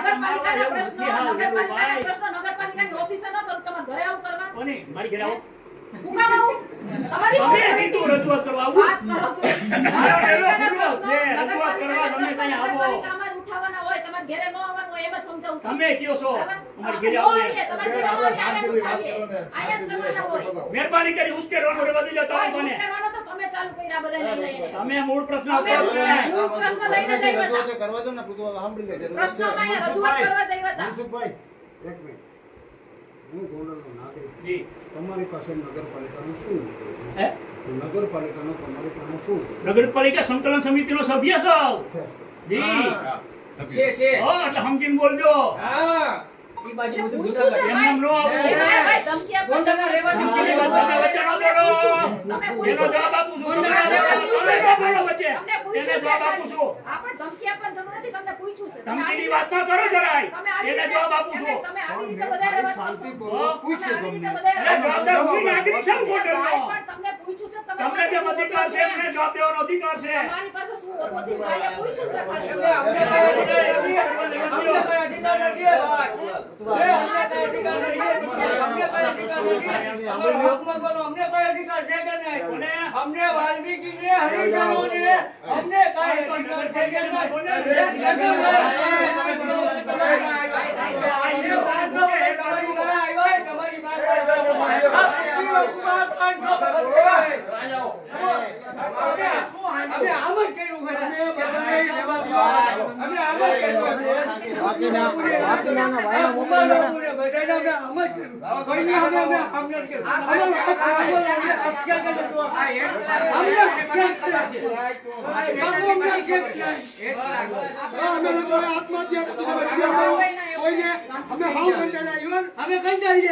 નગરપાલિકાના પ્રશ્નો નગરપાલિકાની ઓફિસે ન કરો, તમારે ઘરે આવું કરવા. કોની મારી ઘરે આવો? હું કામ આવું? તમારી તમે કીધું રજૂઆત કરવા આવું? વાત કરો છો. મારો ડેલો ખુલ્લો છે, રજૂઆત કરવા ગમે ત્યાં આવો. નગરપાલિકામાં જ ઉઠાવવાના હોય, તમારે ઘરે ન આવવાનું હોય, એમ જ સમજાવું છું. તમે કયો છો અમારી ઘરે આવો? મહેરબાની કરી ઉશ્કેરવાનું રહેવા દેજો. તમે ચાલુ કર્યા બધા લઈ લઈને. તમે મૂળ પ્રશ્ન મૂળ પ્રશ્ન લઈને જઈ હતા. કરવા દો ને, બધું સાંભળી લે. પ્રશ્નમાં અહીંયા રજૂઆત કરવા જઈ હતા. યુસુફભાઈ, એક મિનિટ. હું ગોંડલનો નાગરિક છું. જી. તમારી પાસે નગરપાલિકાનું શું મુદ્દો છે? હે? નગરપાલિકાનો તમારી પાસે શું છે? નગરપાલિકા સંકલન સમિતિનો સભ્ય છો? જી. છે. હા, એટલે સમજીને બોલજો. હા. ઈ બાજુ બધું પૂછું છે, એમ નો આવું. ભાઈ, ધમકી આપો. ગોંડલના રહેવાસી તમે વચ્ચે ન બોલો. તમે એનો પૂછો જવાબ આપું છું. ગોંડલના રહેવાસી તમે ન બોલો વચ્ચે. તમને એને પૂછ્યું છે જવાબ આપું છું. આ પણ ધમકી આપવાની જરૂર નથી, તમને પૂછ્યું છે. તમે ધમકીની આવી વાત ન કરો જરાય. તમે આવી એને રીતે- જવાબ આપું છું. તમે આવી રીતે વધારે વાત કરશો. શાંતિપૂર્વક પૂછ્યું તમે આવી રીતે તમને. વધારે એટલે જવાબદાર હું નાગરિક છું ભાઈ, ગોંડલનો. પણ તમને પૂછ્યું છે, તમે તમને જેમ અધિકાર છે એમને જવાબ દેવાનો અધિકાર છે. તમારી પાસે શું હોતો છે? ભાઈએ પૂછ્યું છે ખાલી. અમને કઈ અધિકાર નથી ભાઈ. અમને કઈ અધિકાર નથી. અમને કઈ અધિકાર છે કે નહીં? અમને વાલ્મીકીને હરિજનોને અમને કઈ અધિકાર છે કે નહીં? અમે આમ જ કર્યું અમે કંટાળી